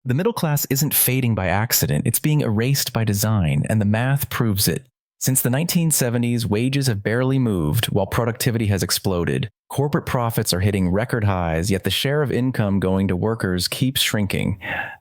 The middle class isn't fading by accident, it's being erased by design, and the math proves it. Since the 1970s, wages have barely moved while productivity has exploded. Corporate profits are hitting record highs, yet the share of income going to workers keeps shrinking.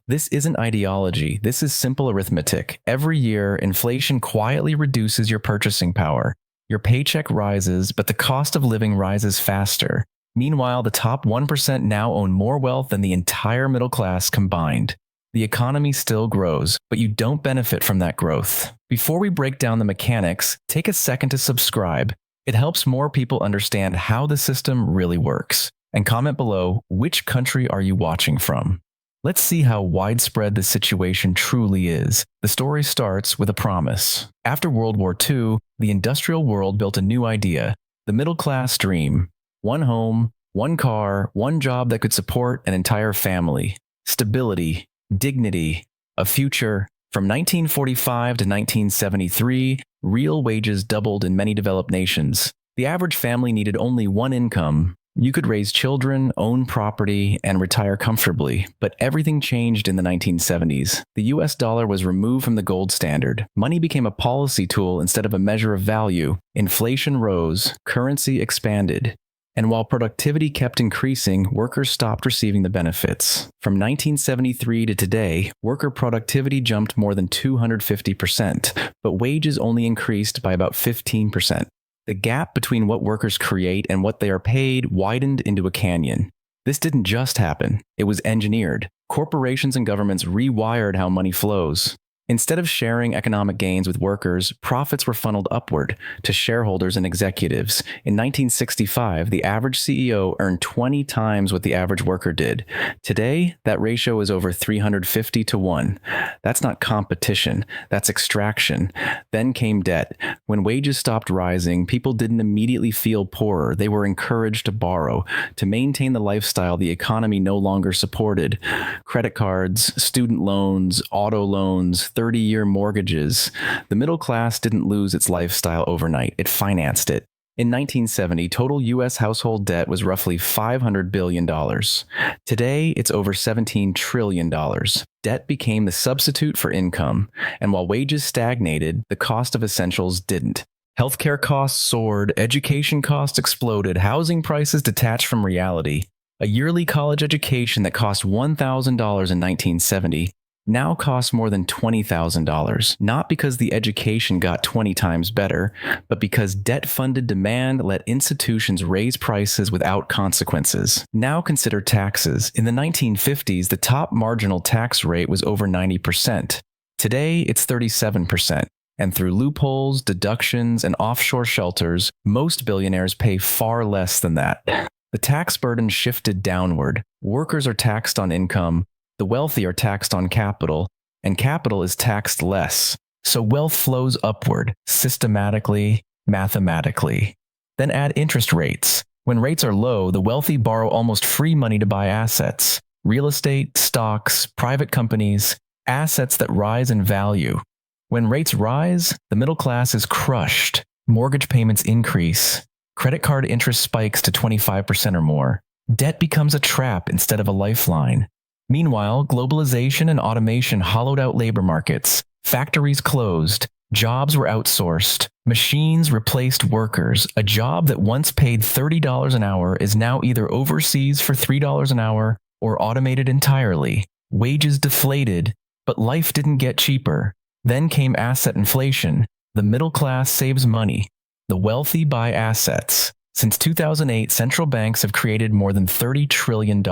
This isn't ideology, this is simple arithmetic. Every year, inflation quietly reduces your purchasing power. Your paycheck rises, but the cost of living rises faster. Meanwhile, the top 1% now own more wealth than the entire middle class combined. The economy still grows, but you don't benefit from that growth. Before we break down the mechanics, take a second to subscribe. It helps more people understand how the system really works. And comment below, which country are you watching from? Let's see how widespread the situation truly is. The story starts with a promise. After World War II, the industrial world built a new idea, the middle class dream. One home, one car, one job that could support an entire family. Stability, dignity, a future. From 1945 to 1973, real wages doubled in many developed nations. The average family needed only one income. You could raise children, own property, and retire comfortably. But everything changed in the 1970s. The US dollar was removed from the gold standard. Money became a policy tool instead of a measure of value. Inflation rose, currency expanded. And while productivity kept increasing, workers stopped receiving the benefits. From 1973 to today, worker productivity jumped more than 250%, but wages only increased by about 15%. The gap between what workers create and what they are paid widened into a canyon. This didn't just happen, it was engineered. Corporations and governments rewired how money flows. Instead of sharing economic gains with workers, profits were funneled upward to shareholders and executives. In 1965, the average CEO earned 20 times what the average worker did. Today, that ratio is over 350 to 1. That's not competition, that's extraction. Then came debt. When wages stopped rising, people didn't immediately feel poorer. They were encouraged to borrow, to maintain the lifestyle the economy no longer supported. Credit cards, student loans, auto loans, 30-year mortgages. The middle class didn't lose its lifestyle overnight, it financed it. In 1970, total U.S. household debt was roughly $500 billion. Today, it's over $17 trillion. Debt became the substitute for income, and while wages stagnated, the cost of essentials didn't. Healthcare costs soared, education costs exploded, housing prices detached from reality. A yearly college education that cost $1,000 in 1970 now costs more than $20,000, not because the education got 20 times better, but because debt-funded demand let institutions raise prices without consequences. Now consider taxes. In the 1950s, the top marginal tax rate was over 90%. Today, it's 37%. And through loopholes, deductions, and offshore shelters, most billionaires pay far less than that. The tax burden shifted downward. Workers are taxed on income, the wealthy are taxed on capital, and capital is taxed less. So wealth flows upward, systematically, mathematically. Then add interest rates. When rates are low, the wealthy borrow almost free money to buy assets. Real estate, stocks, private companies, assets that rise in value. When rates rise, the middle class is crushed. Mortgage payments increase. Credit card interest spikes to 25% or more. Debt becomes a trap instead of a lifeline. Meanwhile, globalization and automation hollowed out labor markets. Factories closed. Jobs were outsourced. Machines replaced workers. A job that once paid $30 an hour is now either overseas for $3 an hour or automated entirely. Wages deflated, but life didn't get cheaper. Then came asset inflation. The middle class saves money. The wealthy buy assets. Since 2008, central banks have created more than $30 trillion.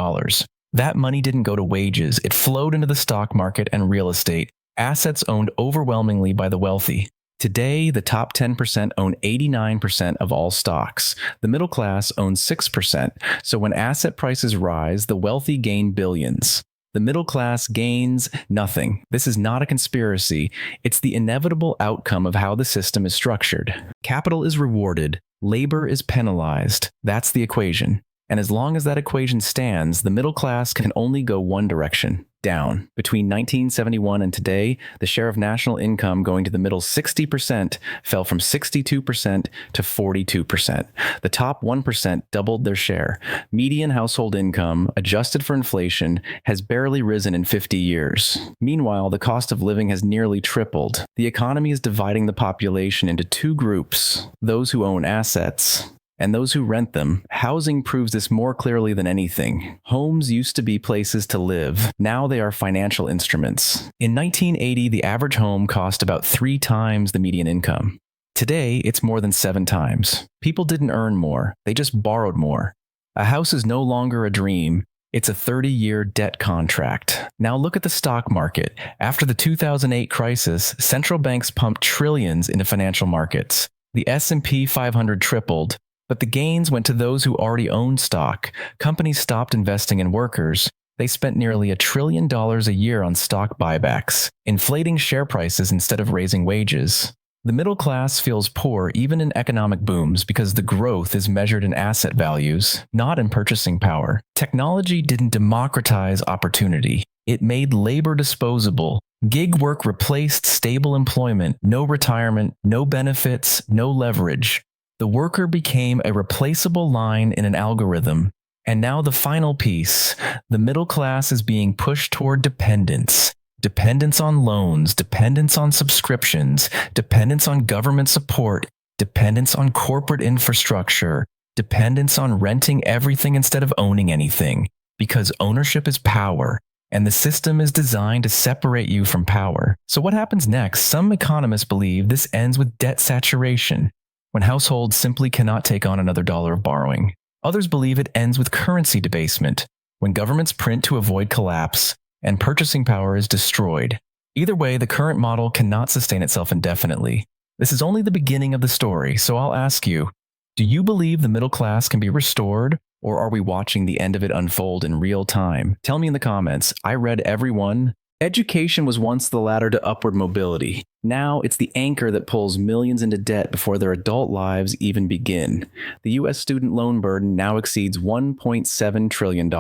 That money didn't go to wages, it flowed into the stock market and real estate, assets owned overwhelmingly by the wealthy. Today, the top 10% own 89% of all stocks. The middle class owns 6%, so when asset prices rise, the wealthy gain billions. The middle class gains nothing. This is not a conspiracy, it's the inevitable outcome of how the system is structured. Capital is rewarded, labor is penalized. That's the equation. And as long as that equation stands, the middle class can only go one direction, down. Between 1971 and today, the share of national income going to the middle 60% fell from 62% to 42%. The top 1% doubled their share. Median household income, adjusted for inflation, has barely risen in 50 years. Meanwhile, the cost of living has nearly tripled. The economy is dividing the population into two groups: those who own assets and those who rent them. Housing proves this more clearly than anything. Homes used to be places to live. Now they are financial instruments. In 1980, the average home cost about 3 times the median income. Today, it's more than 7 times. People didn't earn more. They just borrowed more. A house is no longer a dream. It's a 30-year debt contract. Now look at the stock market. After the 2008 crisis, central banks pumped trillions into financial markets. The S&P 500 tripled, but the gains went to those who already owned stock. Companies stopped investing in workers. They spent nearly $1 trillion a year on stock buybacks, inflating share prices instead of raising wages. The middle class feels poor even in economic booms because the growth is measured in asset values, not in purchasing power. Technology didn't democratize opportunity. It made labor disposable. Gig work replaced stable employment. No retirement, no benefits, no leverage. The worker became a replaceable line in an algorithm. And now the final piece: the middle class is being pushed toward dependence. Dependence on loans, dependence on subscriptions, dependence on government support, dependence on corporate infrastructure, dependence on renting everything instead of owning anything. Because ownership is power, and the system is designed to separate you from power. So what happens next? Some economists believe this ends with debt saturation, when households simply cannot take on another dollar of borrowing. Others believe it ends with currency debasement, when governments print to avoid collapse and purchasing power is destroyed. Either way, the current model cannot sustain itself indefinitely. This is only the beginning of the story, so I'll ask you, do you believe the middle class can be restored, or are we watching the end of it unfold in real time? Tell me in the comments. I read every one. Education was once the ladder to upward mobility. Now it's the anchor that pulls millions into debt before their adult lives even begin. The U.S. student loan burden now exceeds $1.7 trillion.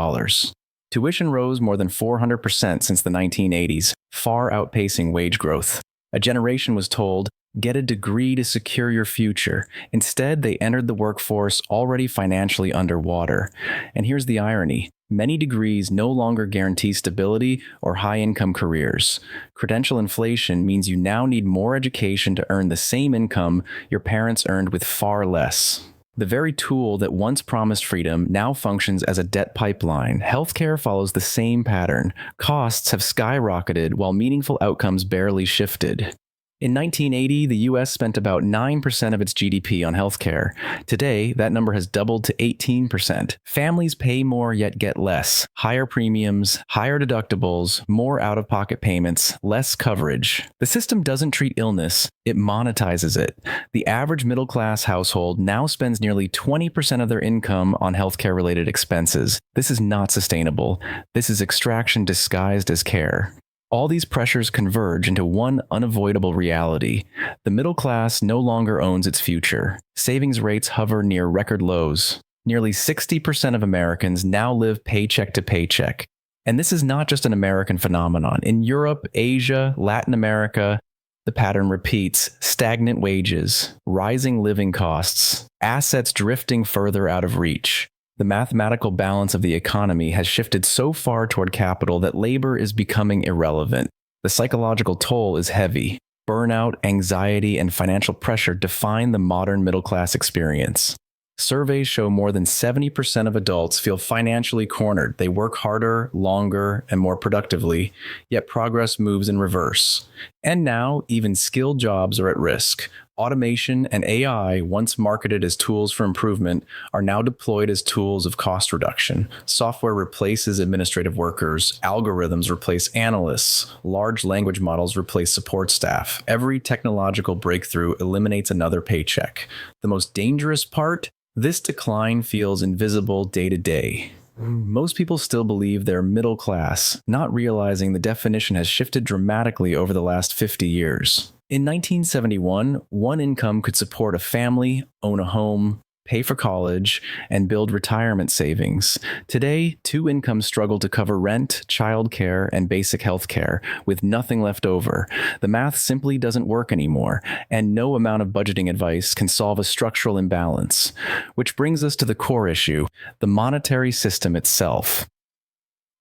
Tuition rose more than 400% since the 1980s, far outpacing wage growth. A generation was told, get a degree to secure your future. Instead, they entered the workforce already financially underwater. And here's the irony. Many degrees no longer guarantee stability or high-income careers. Credential inflation means you now need more education to earn the same income your parents earned with far less. The very tool that once promised freedom now functions as a debt pipeline. Healthcare follows the same pattern. Costs have skyrocketed while meaningful outcomes barely shifted. In 1980, the U.S. spent about 9% of its GDP on healthcare. Today, that number has doubled to 18%. Families pay more yet get less. Higher premiums, higher deductibles, more out-of-pocket payments, less coverage. The system doesn't treat illness, it monetizes it. The average middle-class household now spends nearly 20% of their income on healthcare-related expenses. This is not sustainable. This is extraction disguised as care. All these pressures converge into one unavoidable reality. The middle class no longer owns its future. Savings rates hover near record lows. Nearly 60% of Americans now live paycheck to paycheck. And this is not just an American phenomenon. In Europe, Asia, Latin America, the pattern repeats: stagnant wages, rising living costs, assets drifting further out of reach. The mathematical balance of the economy has shifted so far toward capital that labor is becoming irrelevant. The psychological toll is heavy. Burnout, anxiety, and financial pressure define the modern middle-class experience. Surveys show more than 70% of adults feel financially cornered. They work harder, longer, and more productively, yet progress moves in reverse. And now, even skilled jobs are at risk. Automation and AI, once marketed as tools for improvement, are now deployed as tools of cost reduction. Software replaces administrative workers, algorithms replace analysts, large language models replace support staff. Every technological breakthrough eliminates another paycheck. The most dangerous part? This decline feels invisible day to day. Most people still believe they're middle class, not realizing the definition has shifted dramatically over the last 50 years. In 1971, one income could support a family, own a home, pay for college, and build retirement savings. Today, two incomes struggle to cover rent, childcare, and basic health care, with nothing left over. The math simply doesn't work anymore, and no amount of budgeting advice can solve a structural imbalance. Which brings us to the core issue, the monetary system itself.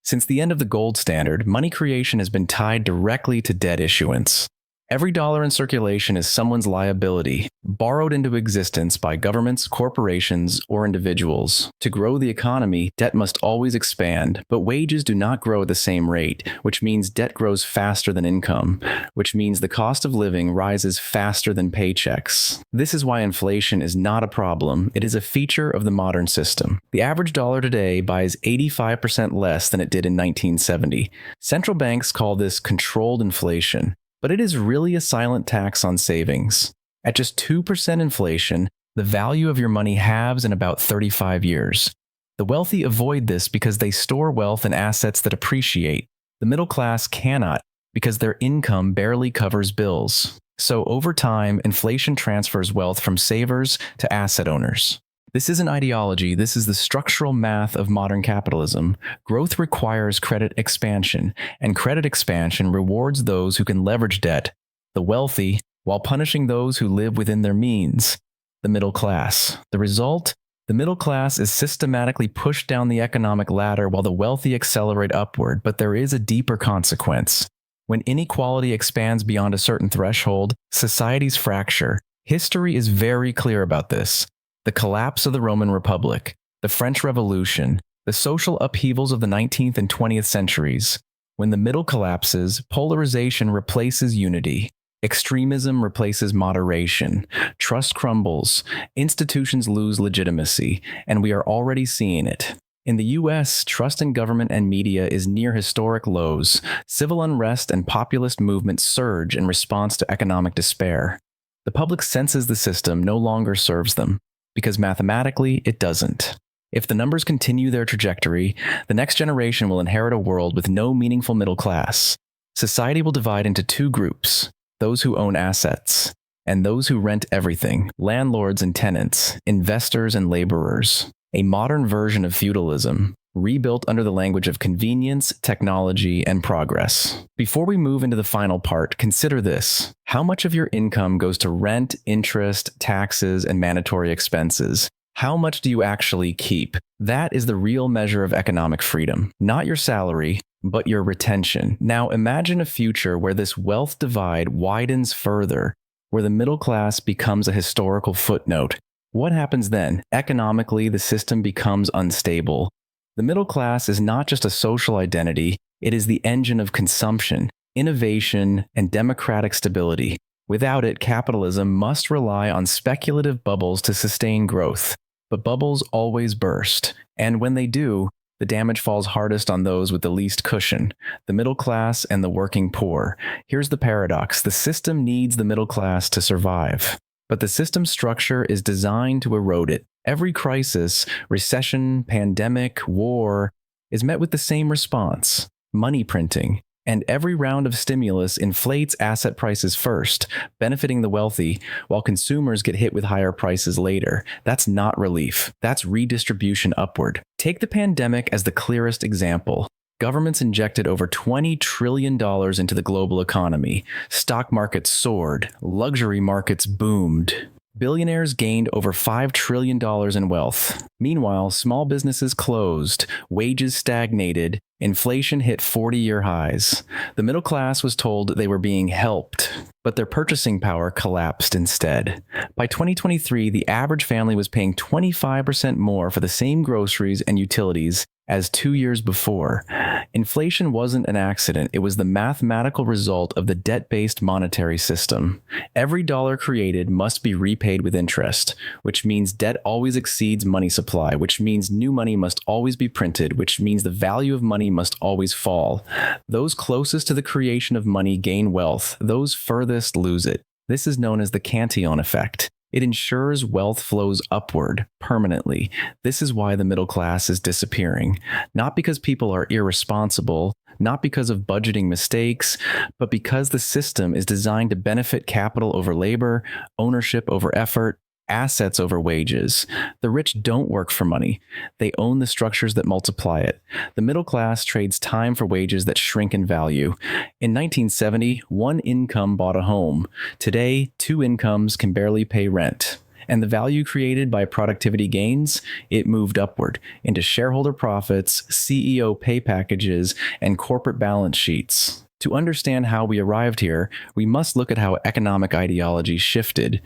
Since the end of the gold standard, money creation has been tied directly to debt issuance. Every dollar in circulation is someone's liability, borrowed into existence by governments, corporations, or individuals. To grow the economy, debt must always expand, but wages do not grow at the same rate, which means debt grows faster than income, which means the cost of living rises faster than paychecks. This is why inflation is not a problem, it is a feature of the modern system. The average dollar today buys 85% less than it did in 1970. Central banks call this controlled inflation. But it is really a silent tax on savings. At just 2% inflation, the value of your money halves in about 35 years. The wealthy avoid this because they store wealth in assets that appreciate. The middle class cannot because their income barely covers bills. So over time, inflation transfers wealth from savers to asset owners. This isn't ideology, this is the structural math of modern capitalism. Growth requires credit expansion, and credit expansion rewards those who can leverage debt, the wealthy, while punishing those who live within their means, the middle class. The result? The middle class is systematically pushed down the economic ladder while the wealthy accelerate upward, but there is a deeper consequence. When inequality expands beyond a certain threshold, societies fracture. History is very clear about this. The collapse of the Roman Republic, the French Revolution, the social upheavals of the 19th and 20th centuries. When the middle collapses, polarization replaces unity. Extremism replaces moderation. Trust crumbles. Institutions lose legitimacy, and we are already seeing it. In the US, trust in government and media is near historic lows. Civil unrest and populist movements surge in response to economic despair. The public senses the system no longer serves them, because mathematically, it doesn't. If the numbers continue their trajectory, the next generation will inherit a world with no meaningful middle class. Society will divide into two groups, those who own assets, and those who rent everything, landlords and tenants, investors and laborers. A modern version of feudalism, rebuilt under the language of convenience, technology, and progress. Before we move into the final part, consider this. How much of your income goes to rent, interest, taxes, and mandatory expenses? How much do you actually keep? That is the real measure of economic freedom. Not your salary, but your retention. Now imagine a future where this wealth divide widens further, where the middle class becomes a historical footnote. What happens then? Economically, the system becomes unstable. The middle class is not just a social identity, it is the engine of consumption, innovation, and democratic stability. Without it, capitalism must rely on speculative bubbles to sustain growth. But bubbles always burst, and when they do, the damage falls hardest on those with the least cushion, the middle class and the working poor. Here's the paradox: the system needs the middle class to survive. But the system structure is designed to erode it. Every crisis, recession, pandemic, war, is met with the same response: money printing. And every round of stimulus inflates asset prices first, benefiting the wealthy, while consumers get hit with higher prices later. That's not relief. That's redistribution upward. Take the pandemic as the clearest example. Governments injected over $20 trillion into the global economy. Stock markets soared. Luxury markets boomed. Billionaires gained over $5 trillion in wealth. Meanwhile, small businesses closed, wages stagnated, inflation hit 40-year highs. The middle class was told they were being helped, but their purchasing power collapsed instead. By 2023, the average family was paying 25% more for the same groceries and utilities as 2 years before. Inflation wasn't an accident, it was the mathematical result of the debt-based monetary system. Every dollar created must be repaid with interest, which means debt always exceeds money supply, which means new money must always be printed, which means the value of money must always fall. Those closest to the creation of money gain wealth, those furthest lose it. This is known as the Cantillon effect. It ensures wealth flows upward permanently. This is why the middle class is disappearing. Not because people are irresponsible, not because of budgeting mistakes, but because the system is designed to benefit capital over labor, ownership over effort, assets over wages. The rich don't work for money. They own the structures that multiply it. The middle class trades time for wages that shrink in value. In 1970, one income bought a home. Today, two incomes can barely pay rent. And the value created by productivity gains, it moved upward into shareholder profits, CEO pay packages, and corporate balance sheets. To understand how we arrived here, we must look at how economic ideology shifted.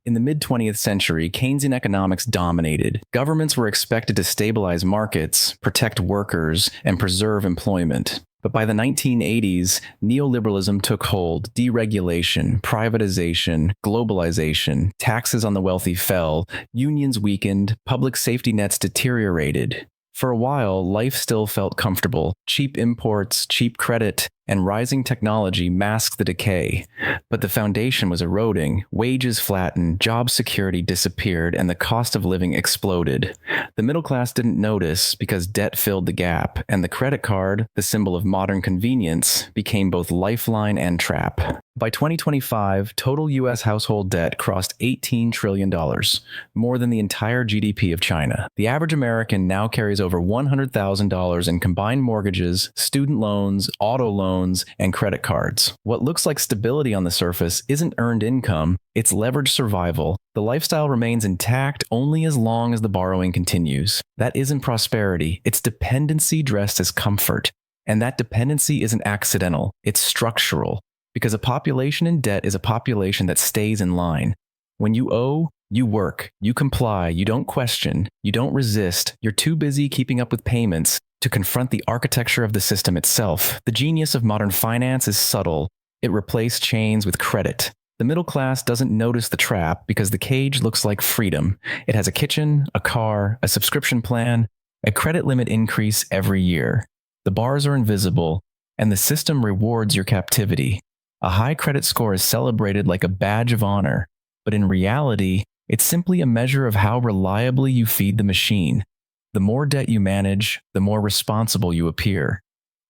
In the mid-20th century, Keynesian economics dominated. Governments were expected to stabilize markets, protect workers, and preserve employment. But by the 1980s, neoliberalism took hold. Deregulation, privatization, globalization, taxes on the wealthy fell, unions weakened, public safety nets deteriorated. For a while, life still felt comfortable. Cheap imports, cheap credit, and rising technology masked the decay. But the foundation was eroding, wages flattened, job security disappeared, and the cost of living exploded. The middle class didn't notice because debt filled the gap, and the credit card, the symbol of modern convenience, became both lifeline and trap. By 2025, total U.S. household debt crossed $18 trillion, more than the entire GDP of China. The average American now carries over $100,000 in combined mortgages, student loans, auto loans, and credit cards. What looks like stability on the surface isn't earned income, it's leveraged survival. The lifestyle remains intact only as long as the borrowing continues. That isn't prosperity, it's dependency dressed as comfort. And that dependency isn't accidental, it's structural. Because a population in debt is a population that stays in line. When you owe, you work, you comply, you don't question, you don't resist, you're too busy keeping up with payments to confront the architecture of the system itself. The genius of modern finance is subtle. It replaced chains with credit. The middle class doesn't notice the trap because the cage looks like freedom. It has a kitchen, a car, a subscription plan, a credit limit increase every year. The bars are invisible, and the system rewards your captivity. A high credit score is celebrated like a badge of honor, but in reality, it's simply a measure of how reliably you feed the machine. The more debt you manage, the more responsible you appear.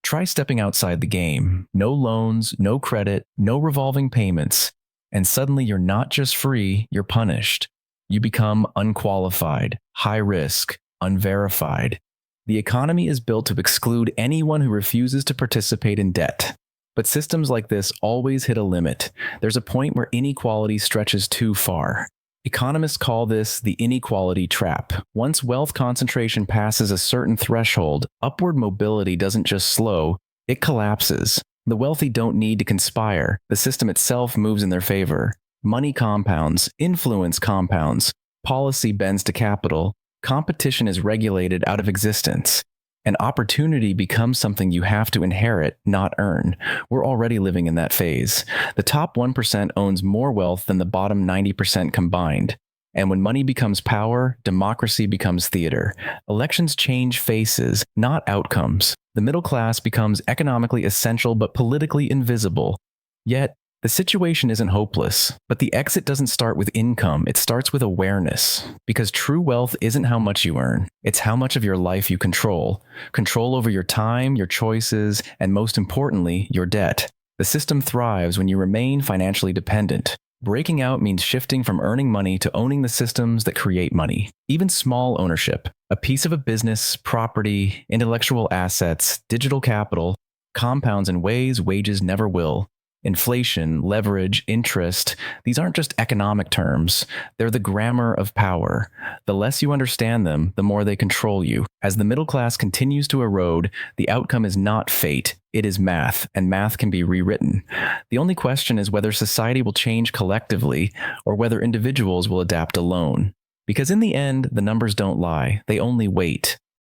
Try stepping outside the game. No loans, no credit, no revolving payments, and suddenly you're not just free, you're punished. You become unqualified, high risk, unverified. The economy is built to exclude anyone who refuses to participate in debt. But systems like this always hit a limit. There's a point where inequality stretches too far. Economists call this the inequality trap. Once wealth concentration passes a certain threshold, upward mobility doesn't just slow, it collapses. The wealthy don't need to conspire. The system itself moves in their favor. Money compounds, influence compounds, policy bends to capital, competition is regulated out of existence. And opportunity becomes something you have to inherit, not earn. We're already living in that phase. The top 1% owns more wealth than the bottom 90% combined. And when money becomes power, democracy becomes theater. Elections change faces, not outcomes. The middle class becomes economically essential but politically invisible. Yet, the situation isn't hopeless, but the exit doesn't start with income, it starts with awareness. Because true wealth isn't how much you earn, it's how much of your life you control. Control over your time, your choices, and most importantly, your debt. The system thrives when you remain financially dependent. Breaking out means shifting from earning money to owning the systems that create money. Even small ownership, a piece of a business, property, intellectual assets, digital capital, compounds in ways wages never will. Inflation, leverage, interest, these aren't just economic terms. They're the grammar of power. The less you understand them, the more they control you. As the middle class continues to erode, the outcome is not fate, it is math, and math can be rewritten. The only question is whether society will change collectively or whether individuals will adapt alone. Because in the end, the numbers don't lie, they only wait.